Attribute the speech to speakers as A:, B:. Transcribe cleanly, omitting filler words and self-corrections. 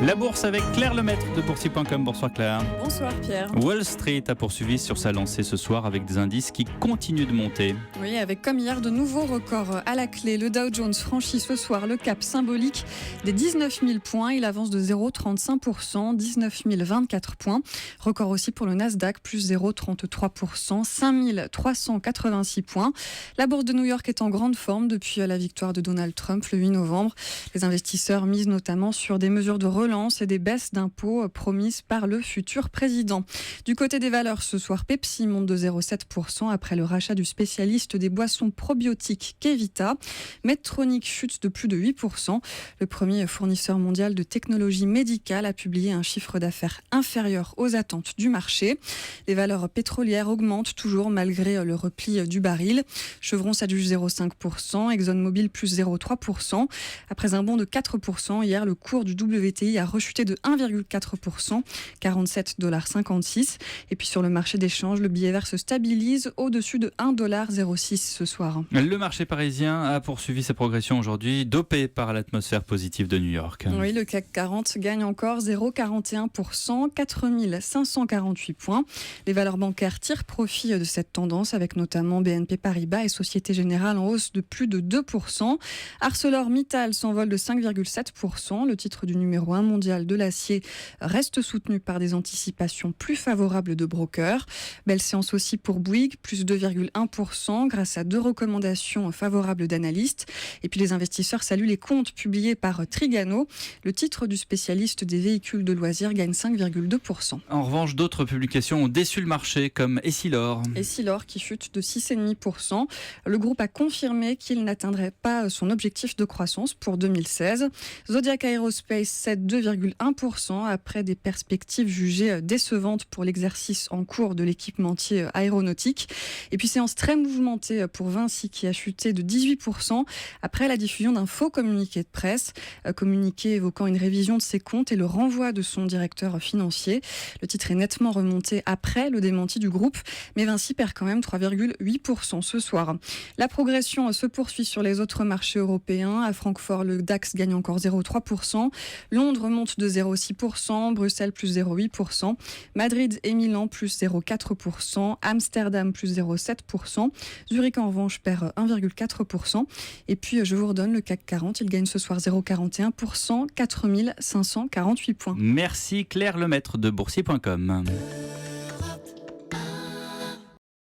A: La bourse avec Claire Lemaître de Boursier.com. Bonsoir Claire.
B: Bonsoir Pierre.
A: Wall Street a poursuivi sur sa lancée ce soir avec des indices qui continuent de monter.
B: Oui, avec comme hier de nouveaux records à la clé. Le Dow Jones franchit ce soir le cap symbolique des 19 000 points. Il avance de 0,35%, 19 024 points. Record aussi pour le Nasdaq, plus 0,33%, 5 386 points. La bourse de New York est en grande forme depuis la victoire de Donald Trump le 8 novembre. Les investisseurs misent notamment sur des mesures de relance et des baisses d'impôts promises par le futur président. Du côté des valeurs, ce soir, Pepsi monte de 0,7% après le rachat du spécialiste des boissons probiotiques Kevita. Medtronic chute de plus de 8%. Le premier fournisseur mondial de technologie médicale a publié un chiffre d'affaires inférieur aux attentes du marché. Les valeurs pétrolières augmentent toujours malgré le repli du baril. Chevron s'adjuge 0,5%, ExxonMobil plus 0,3%. Après un bond de 4%, hier, le cours du WTI a rechuté de 1,4%, 47,56 $. Et puis sur le marché d'échange, le billet vert se stabilise au-dessus de 1,06 $ ce soir.
A: Le marché parisien a poursuivi sa progression aujourd'hui, dopé par l'atmosphère positive de New York.
B: Oui, le CAC 40 gagne encore 0,41%, 4 548 points. Les valeurs bancaires tirent profit de cette tendance avec notamment BNP Paribas et Société Générale en hausse de plus de 2%. ArcelorMittal s'envole de 5,7%. Le titre du numéro 1 mondial de l'acier reste soutenu par des anticipations plus favorables de brokers. Belle séance aussi pour Bouygues, plus 2,1% grâce à 2 recommandations favorables d'analystes. Et puis les investisseurs saluent les comptes publiés par Trigano. Le titre du spécialiste des véhicules de loisirs gagne 5,2%.
A: En revanche, d'autres publications ont déçu le marché, comme Essilor.
B: Essilor qui chute de 6,5%. Le groupe a confirmé qu'il n'atteindrait pas son objectif de croissance pour 2016. Zodiac Aerospace cède 2,1% après des perspectives jugées décevantes pour l'exercice en cours de l'équipementier aéronautique. Et puis séance très mouvementée pour Vinci qui a chuté de 18% après la diffusion d'un faux communiqué de presse. Communiqué évoquant une révision de ses comptes et le renvoi de son directeur financier. Le titre est nettement remonté après le démenti du groupe, mais Vinci perd quand même 3,8% ce soir. La progression se poursuit sur les autres marchés européens. À Francfort, le DAX gagne encore 0,3%. Londres monte de 0,6%, Bruxelles plus 0,8%, Madrid et Milan plus 0,4%, Amsterdam plus 0,7%, Zurich en revanche perd 1,4%. Et puis je vous redonne le CAC 40, il gagne ce soir 0,41%, 4 548 points.
A: Merci Claire Lemaître de Boursier.com.